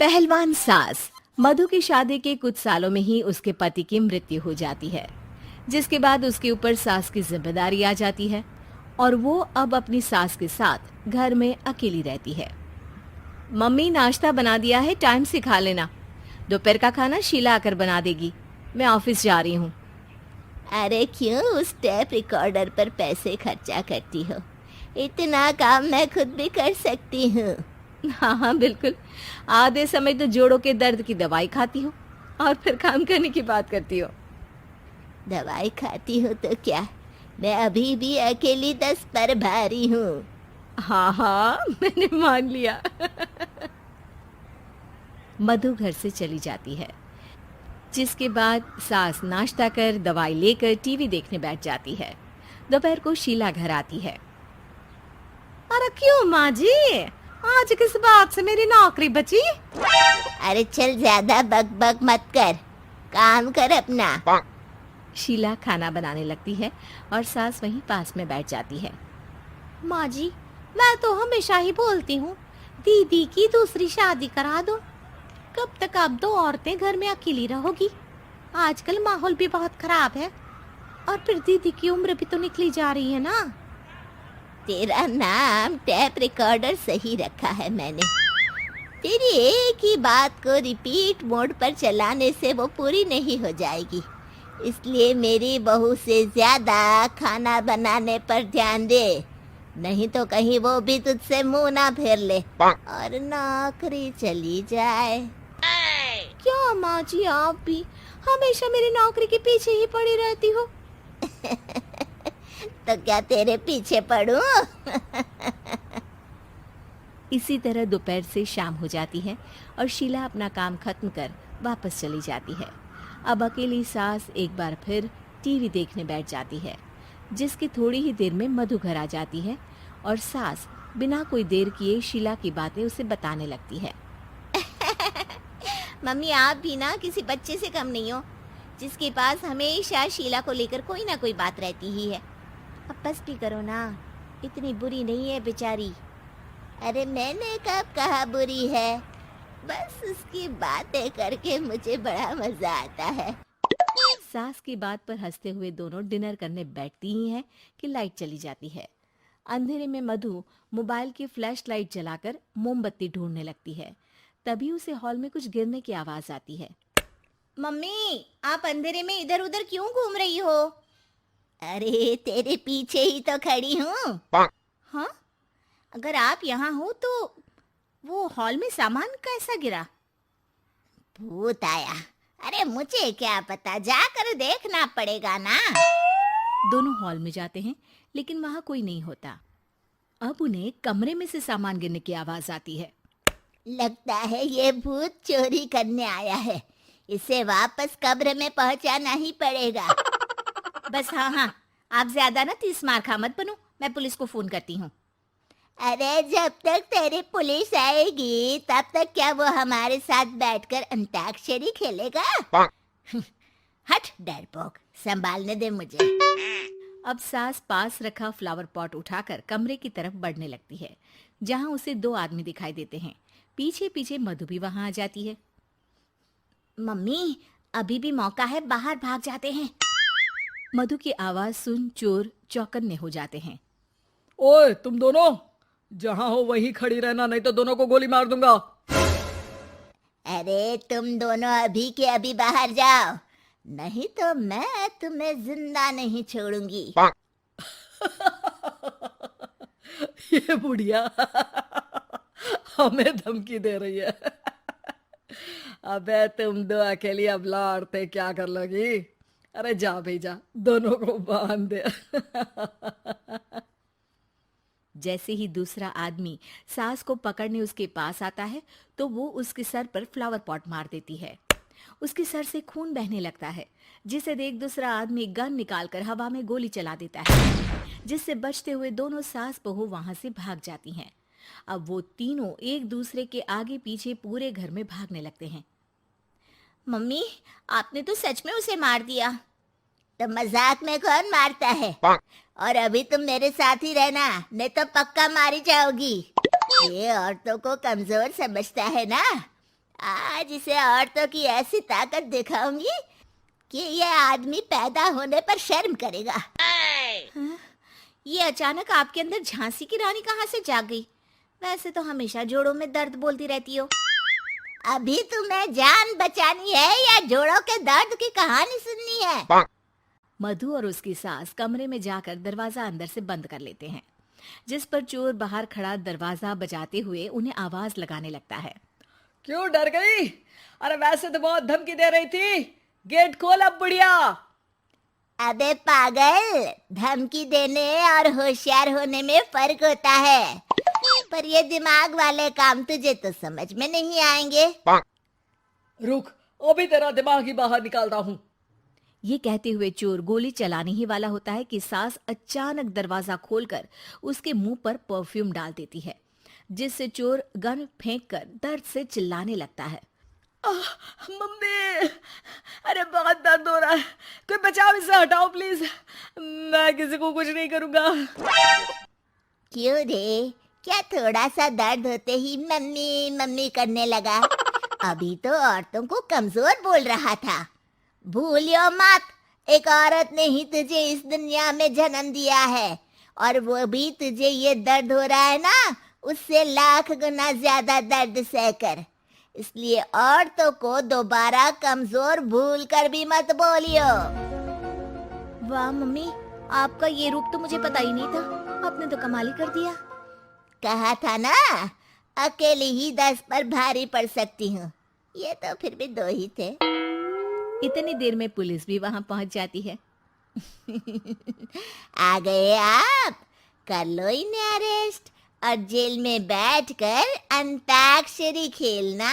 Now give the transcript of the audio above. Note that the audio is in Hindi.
पहलवान सास। मधु की शादी के कुछ सालों में ही उसके पति की मृत्यु हो जाती है, जिसके बाद उसके ऊपर सास की जिम्मेदारी आ जाती है और वो अब अपनी सास के साथ घर में अकेली रहती है। मम्मी, नाश्ता बना दिया है, टाइम से खा लेना। दोपहर का खाना शीला आकर बना देगी। मैं ऑफिस जा रही हूँ। अरे क्यों उस टेप रिकॉर्डर पर पैसे खर्चा करती हो? इतना काम मैं खुद भी कर सकती हूँ। हाँ हाँ बिल्कुल। आधे समय तो जोड़ों के दर्द की दवाई खाती हो और फिर काम करने की बात करती हो। दवाई खाती हो तो क्या, मैं अभी भी अकेली 10 पर भारी हूँ। हाँ हाँ मैंने मान लिया। मधु घर से चली जाती है, जिसके बाद सास नाश्ता कर दवाई लेकर टीवी देखने बैठ जाती है। दोपहर को शीला घर आती है। अरे क्यों माँ जी, आज किस बात से मेरी नौकरी बची? अरे चल, ज्यादा बक बक मत कर, काम कर अपना। शीला खाना बनाने लगती है और सास वहीं पास में बैठ जाती है। माँ जी, मैं तो हमेशा ही बोलती हूँ, दीदी की दूसरी शादी करा दो। कब तक आप दो औरतें घर में अकेली रहोगी? आजकल माहौल भी बहुत खराब है और फिर दीदी की उम्र भी तो निकली जा रही है ना। तेरा नाम टेप रिकॉर्डर सही रखा है मैंने। तेरी एक ही बात को रिपीट मोड पर चलाने से वो पूरी नहीं हो जाएगी, इसलिए मेरी बहू से ज्यादा खाना बनाने पर ध्यान दे, नहीं तो कहीं वो भी तुझसे मुंह ना फेर ले और नौकरी चली जाए। क्या माँ जी, आप भी हमेशा मेरी नौकरी के पीछे ही पड़ी रहती हो। तो क्या तेरे पीछे पड़ूं? इसी तरह दोपहर से शाम हो जाती है और शीला अपना काम खत्म कर वापस चली जाती है। अब अकेली सास एक बार फिर टीवी देखने बैठ जाती है, जिसकी थोड़ी ही देर में मधु घर आ जाती है और सास बिना कोई देर किए शीला की बातें उसे बताने लगती है। मम्मी, आप भी ना किसी बच्चे से कम नहीं हो, जिसके पास हमेशा शीला को लेकर कोई ना कोई बात रहती ही है। अब बस भी करो ना, इतनी बुरी नहीं है बेचारी। अरे मैंने कब कहा बुरी है, बस उसकी बातें करके मुझे बड़ा मजा आता है। सास की बात पर हंसते हुए दोनों डिनर करने बैठती ही हैं कि लाइट चली जाती है। अंधेरे में मधु मोबाइल की फ्लैश लाइट जलाकर मोमबत्ती ढूंढने लगती है। तभी उसे हॉल में कुछ गिरने की आवाज आती है। मम्मी, आप अंधेरे में इधर उधर क्यों घूम रही हो? अरे तेरे पीछे ही तो खड़ी हूँ। हाँ, अगर आप यहाँ हो तो वो हॉल में सामान कैसा गिरा? भूत आया। अरे मुझे क्या पता, जाकर देखना पड़ेगा ना। दोनों हॉल में जाते हैं, लेकिन वहां कोई नहीं होता। अब उन्हें कमरे में से सामान गिरने की आवाज आती है। लगता है ये भूत चोरी करने आया है, इसे वापस कब्र में पहुंचाना ही पड़ेगा। बस हाँ हाँ, आप ज्यादा ना तीस मार खा मत बनो, मैं पुलिस को फोन करती हूँ। अरे जब तक तेरी पुलिस आएगी तब तक क्या वो हमारे साथ बैठकर अंताक्षरी खेलेगा? हट डरपोक, संभालने दे मुझे। अब सास पास रखा फ्लावर पॉट उठाकर कमरे की तरफ बढ़ने लगती है, जहां उसे दो आदमी दिखाई देते हैं। पीछे पीछे मधु भी वहां आ जाती है। मम्मी, अभी भी मौका है, बाहर भाग जाते हैं। मधु की आवाज सुन चोर चौकन्ने हो जाते हैं। ओए तुम दोनों, जहां हो वहीं खड़ी रहना, नहीं तो दोनों को गोली मार दूंगा। अरे तुम दोनों अभी के अभी बाहर जाओ, नहीं तो मैं तुम्हें जिंदा नहीं छोड़ूंगी। ये बुढ़िया हमें धमकी दे रही है। अबे तुम दो अकेली अब लड़ते क्या कर लोगी? अरे जा भाई जा, दोनों को बांध दे। जैसे ही दूसरा आदमी सास को पकड़ने उसके पास आता है, तो वो उसके सर पर फ्लावर पॉट मार देती है। उसके सर से खून बहने लगता है, जिसे देख दूसरा आदमी गन निकालकर हवा में गोली चला देता है, जिससे बचते हुए दोनों सास बहू वहां से भाग जाती हैं। अब वो तीनों एक दूसरे के आगे पीछे पूरे घर में भागने लगते हैं। मम्मी, आपने तो सच में उसे मार दिया। तो मजाक में कौन मारता है? और अभी तुम मेरे साथ ही रहना, नहीं तो पक्का मारी जाओगी। ये औरतों को कमजोर समझता है ना। आज इसे औरतों की ऐसी ताकत दिखाऊंगी कि ये आदमी पैदा होने पर शर्म करेगा। ये अचानक आपके अंदर झांसी की रानी कहाँ से जाग गई? वैसे तो हमेशा जोड़ों में दर्द बोलती रहती हो। अभी तुम्हें जान बचानी है या जोड़ों के दर्द की कहानी सुननी है? मधु और उसकी सास कमरे में जाकर दरवाजा अंदर से बंद कर लेते हैं, जिस पर चोर बाहर खड़ा दरवाजा बजाते हुए उन्हें आवाज लगाने लगता है। क्यों डर गई? अरे वैसे तो बहुत धमकी दे रही थी। गेट खोल अब बुढ़िया। अबे पागल, धमकी देने और होशियार होने में फर्क होता है, पर ये दिमाग वाले काम तुझे तो समझ में नहीं आएंगे। रुक, अभी तेरा दिमाग ही बाहर निकालता हूँ। ये कहते हुए चोर गोली चलाने ही वाला होता है कि सास अचानक दरवाजा खोलकर उसके मुंह पर परफ्यूम डाल देती है, जिससे चोर गन फेंककर दर्द से चिल्लाने लगता है। मम्मी, अरे बहुत दर्द हो रहा है, कोई बचाओ, इसे हटाओ प्लीज। मैं किसी को कुछ नहीं करूंगा। क्यों रे, क्या थोड़ा सा दर्द होते ही मम्मी मम्मी करने लगा? अभी तो औरतों को कमजोर बोल रहा था। भूलियो मत, एक औरत ने ही तुझे इस दुनिया में जन्म दिया है, और वो भी तुझे ये दर्द हो रहा है ना, उससे लाख गुना ज्यादा दर्द सहकर। इसलिए औरतों को दोबारा कमजोर भूल कर भी मत बोलियो। वाह मम्मी, आपका ये रूप तो मुझे पता ही नहीं था। आपने तो कमाल ही कर दिया। कहा था ना, अकेली ही 10 पर भारी पड़ सकती हूँ। ये तो फिर भी 2 ही थे। इतनी देर में पुलिस भी वहां पहुंच जाती है। आ गए आप, कर लो इन्हें अरेस्ट और जेल में बैठकर अंताक्षरी खेलना।